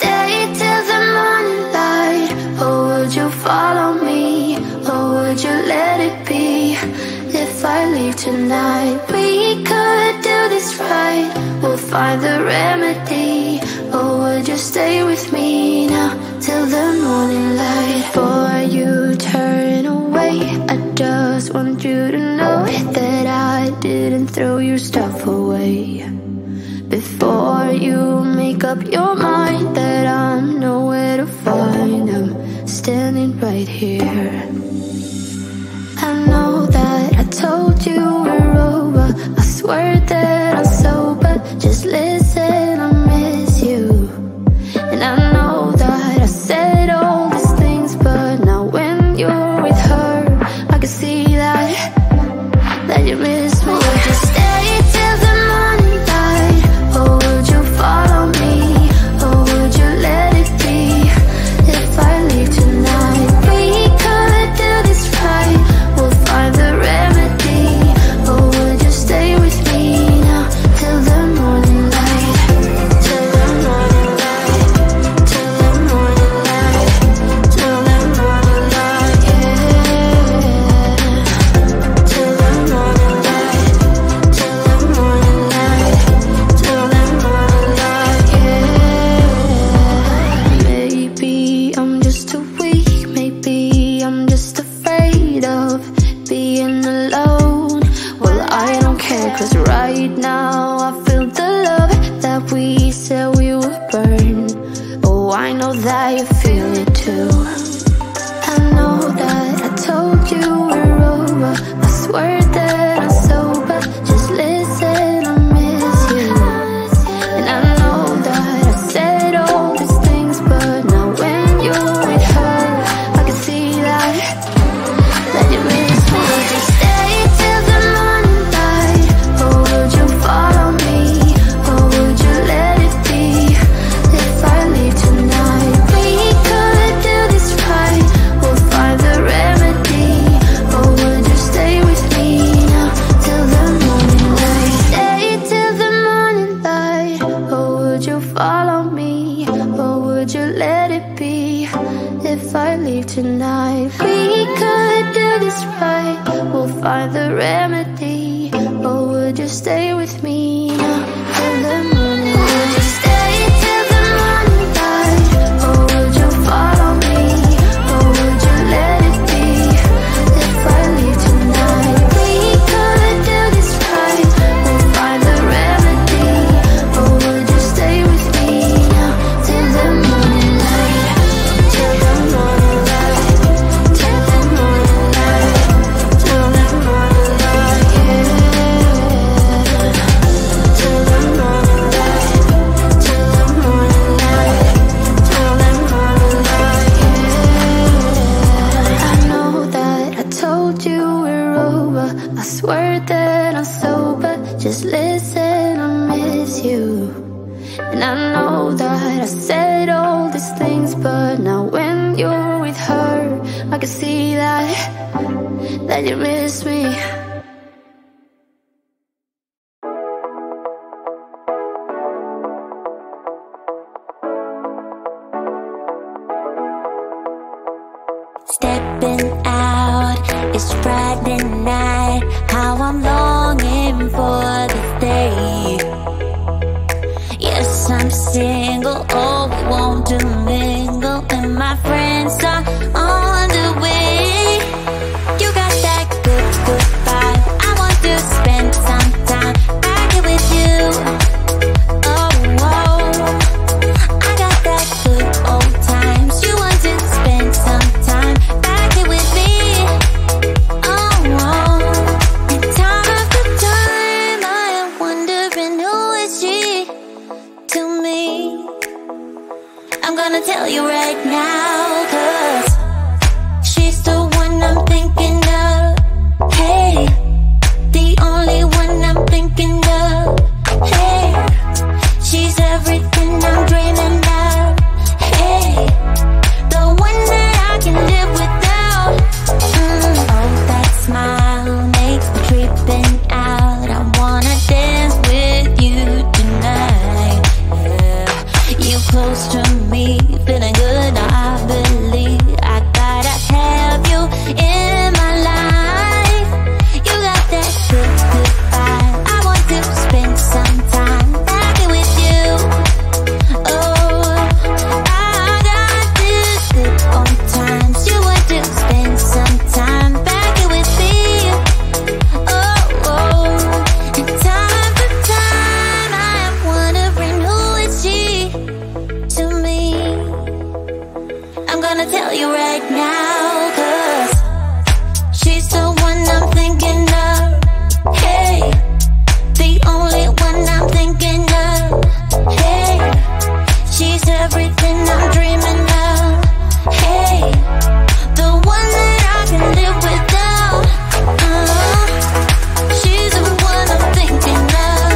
stay till the morning light? Or would you follow me? Or would you let it be? If I leave tonight, we could do this right. We'll find the remedy. Or would you stay with me now till the morning light? Before you turn away, I just want you to know that I didn't throw your stuff away. Before you make up your mind that I'm nowhere to find, I'm standing right here. I know that I told you we're over. I swear that I'm sober. Just listen, I miss you. And I know that I said all these things, but now when you're with her, I can see that you miss me. Would you stay till the morning light? Or would you follow me? Or would you let it be? If I leave tonight, we could do this right. We'll find the remedy. Or would you stay with me now till the morning light? Till the morning light. Till the morning light. Till the morning light, yeah. Till the morning light. Till the morning light. Till the morning light, yeah. Maybe I'm just too weak. Maybe I'm just afraid of being alone. Well, I don't care, 'cause right now I feel the love that we said we would burn. Oh, I know that you feel it too. I know that I told you we're over. I swear that I'm sober. Just listen, I miss you. And I know that I said all these things, but now when you're with her, I can see that you miss me. Would you stay till the morning light? Or would you follow me? Or would you let it be? If I leave tonight, we could do this right. We'll find the remedy. Or would you stay with me now till the morning light? Stay till the morning light. Or would you follow me? Or would you let it be? If I leave tonight, we could do this right. We'll find the remedy. Or would you stay with me now till the morning light? Would you stay till the morning light? Or would you follow me? Or would you let it be? If I leave tonight, we could do this right. We'll find the remedy. Or would you stay with me now till the morning light? Till the morning light. Till the morning light. Till the morning light, yeah. Till the morning light. Till the morning light. Till the morning light, yeah. I know that I told you we're over. I swear that I'm sober. Just listen, I miss you. And I know that I said all these things, but now when you're with her, I can see that you miss me. Stepping out, it's Friday night. How I'm longing for this day. Yes, I'm single, oh, we want to mingle, and my friends are on the way. You got that good, good vibe. I want to spend some time back here with you. Oh, whoa. I got that good old times. You want to spend some time back here with me. Oh, whoa. And time after time, I am wondering who is she to me. I'm gonna tell you right now, 'cause she's the one I'm thinking of. Hey, the only one I'm thinking of. Hey, she's everything I'm dreaming of. Hey, the one that I can live without. Oh, that smile makes me creeping out. I wanna dance with you tonight. Yeah, you close close to me, feeling good. Now I believe I gotta have you in my life. You got that good, good vibe. I want to spend some time back with you. Oh, I got this slip on times. You want to spend some time back with me. Oh, oh. And time for time I am wondering who is she to me. I'm gonna tell you right now, 'cause she's the one I'm thinking of. Hey, the only one I'm thinking of. Hey, she's everything I'm dreaming of. Hey, the one that I can live without. She's the one I'm thinking of.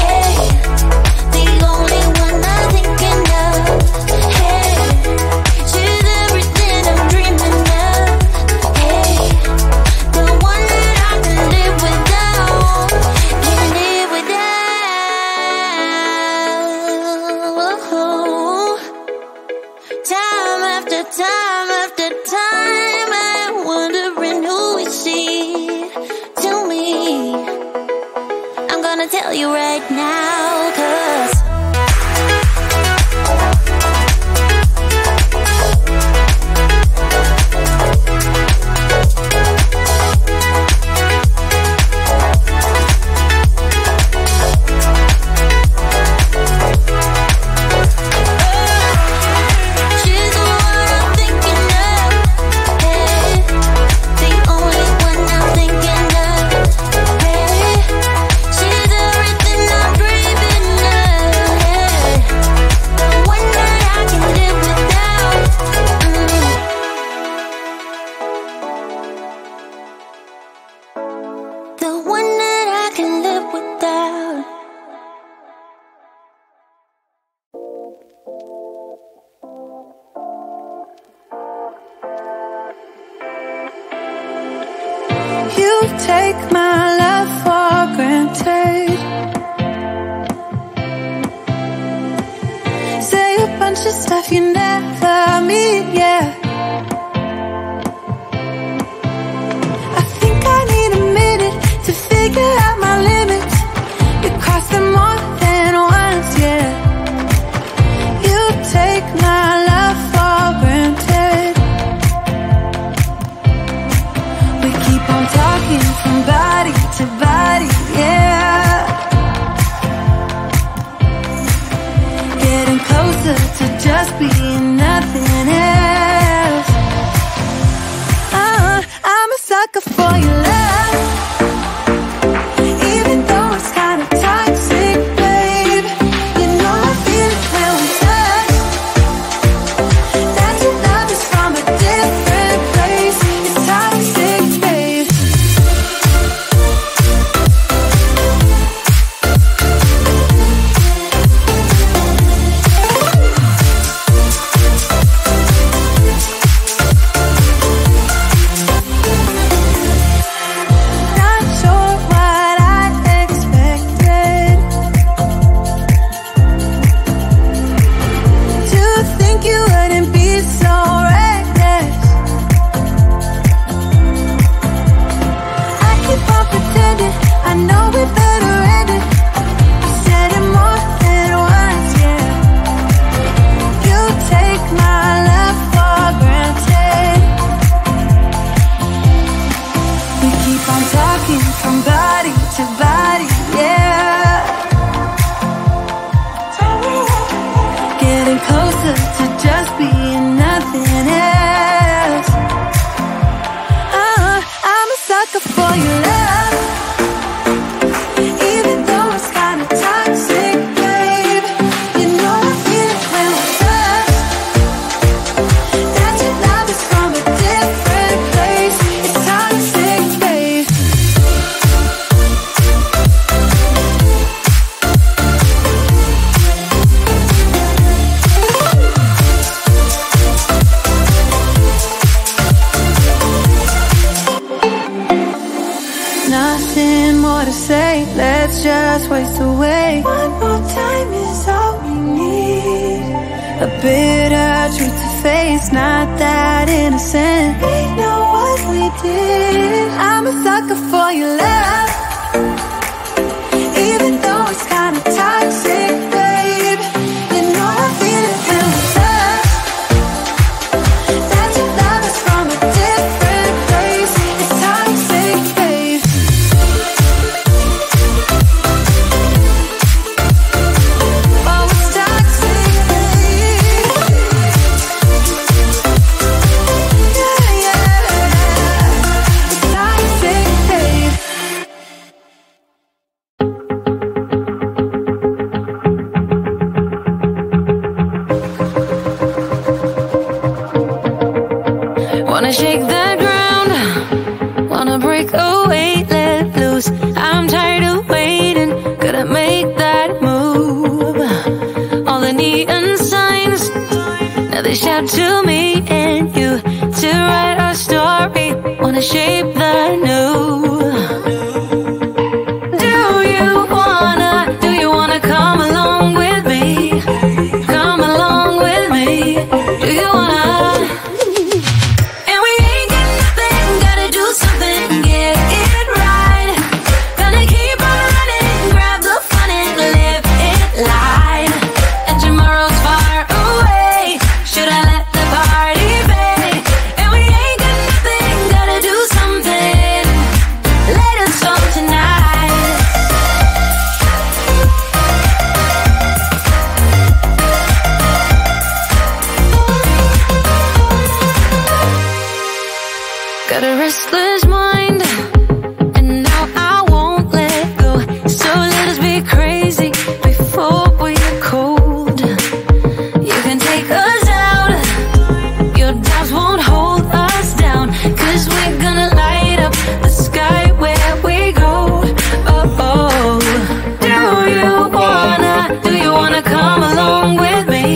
Hey, the only one I'm thinking of. Hey, she's everything I'm dreaming of. Hey, the one that I can live without. Can live without. Time after time after time, I'm wondering who is she to me. I'm gonna tell you right now, 'cause she's the one I'm thinking of. Hey, the only one I'm thinking of. Hey, she's everything I'm dreaming of. Hey, the one that I can live without. The one that I can live without. You take my love for granted. Say a bunch of stuff you never mean, yeah. I think I need a minute to figure out my limits. You cross them more than once, yeah. You take my love for granted. We keep on talking from body to body, yeah. Getting closer to just being nothing else. I'm a sucker for your love. Even though it's kind of toxic, babe. You know I feel it when we touch. That your love is from a different place. It's toxic, babe. Not sure what I expected. To think you wouldn't be so reckless. I keep on pretending I know we better end it. I said it more than once, yeah. You take my love for granted. We keep on talking from body to body, yeah. Getting closer to just being nothing else. I'm a sucker for your love. Even though it's kind of toxic, babe. You know I feel it when we touch. That your love is from a different place. It's toxic, babe. Nothing more to say, let's just waste away. One more time is all we need. truth to face, not that innocent. We know what we did. I'm a sucker for your love, even though it's kinda toxic, babe. You know I feel it when we touch, that your love is from a different place. It's toxic, babe. Oh, it's toxic, babe. Yeah, yeah. It's toxic, babe. Wanna shake the ground, wanna break away, let loose. I'm tired of waiting, gotta make that move. All the neon signs, now they shout to me and you to write our story. Wanna shape the new. Do you wanna come along with me? Come along with me. Do you wanna? And we ain't got nothing, gotta do something, get it right. Gonna keep on running, grab the fun and live it light. And tomorrow's far away, should I let the party fade? And we ain't got nothing, gotta do something, let us all tonight. Got a restless mind, and now I won't let go. So let us be crazy before we get cold. You can take us out, your doubts won't hold us down. 'Cause we're gonna light up the sky where we go. Oh, oh. Do you wanna come along with me?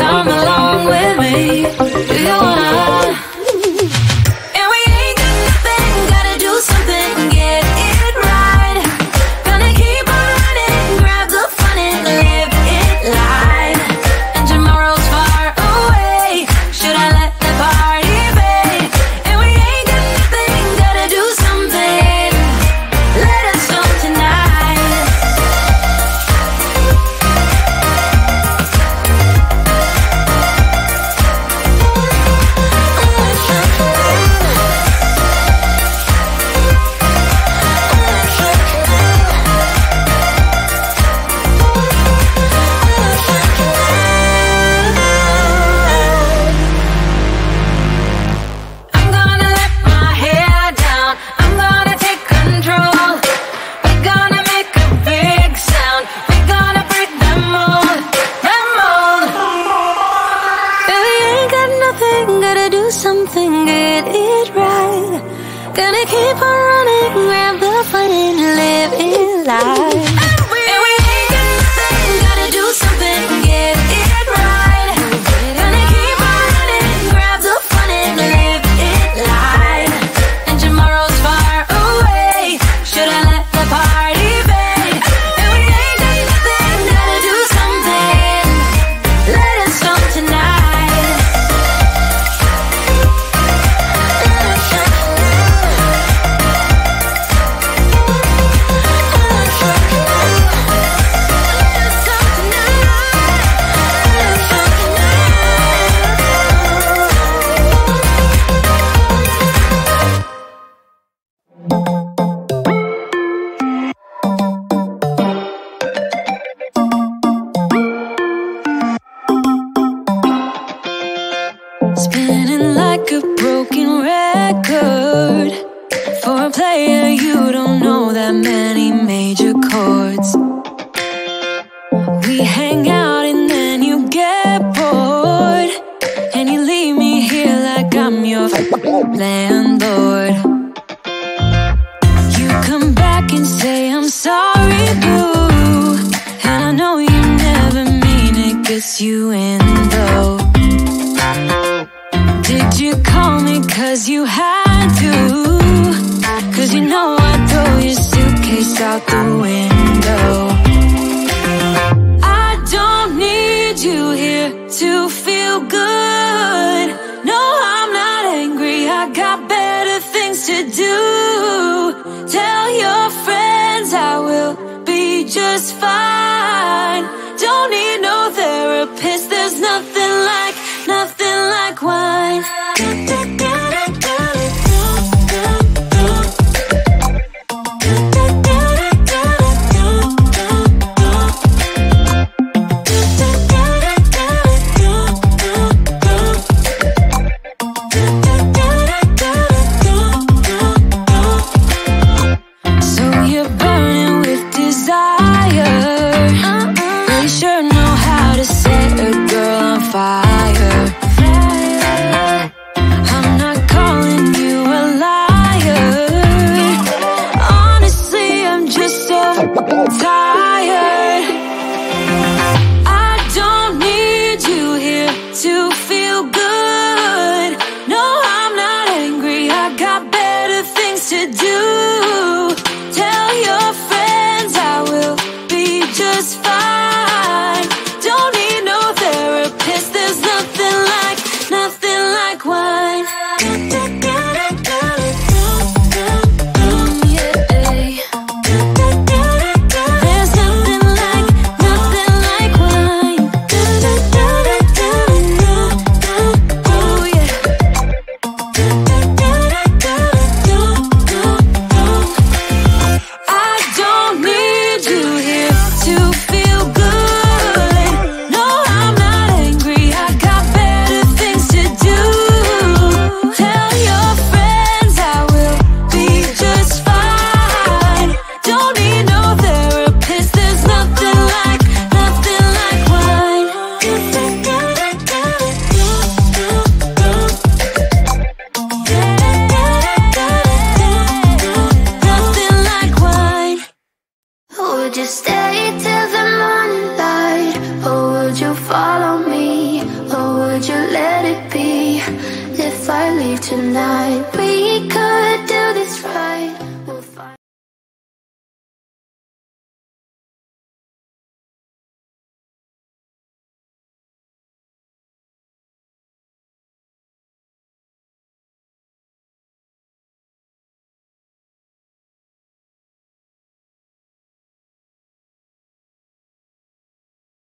Come along with me. Do you wanna? And we ain't got nothing, gotta do something, get it right. Gonna keep on running, grab the fun and live it light. And tomorrow's far away, should I let the party fade? And we ain't got nothing, gotta do something, let us all tonight. I'm gonna let my hair down, I'm gonna take control. We're gonna make a big sound, we're gonna break the mold, the mold. Baby, ain't got nothing, gotta do something, get it right. Gonna keep on running, grab the fun and live it life. And we ain't got nothing, gotta do something, get it right. Gonna keep on running, grab the fun and live it life. And tomorrow's far away, should I let the party fade? And we ain't got nothing, gotta do something, let us all tonight. Spinning like a broken record. For a player, you don't know that many major chords. We hang out and then you get bored, and you leave me here like I'm your landlord. You come back and say I'm sorry, boo, and I know you never mean it, gets you in though. Did you call me 'cause you had to? 'Cause you know I'd throw your suitcase out the window. I don't need you here to feel good. just fine. Don't need no therapist. There's nothing like wine. Tonight we could do this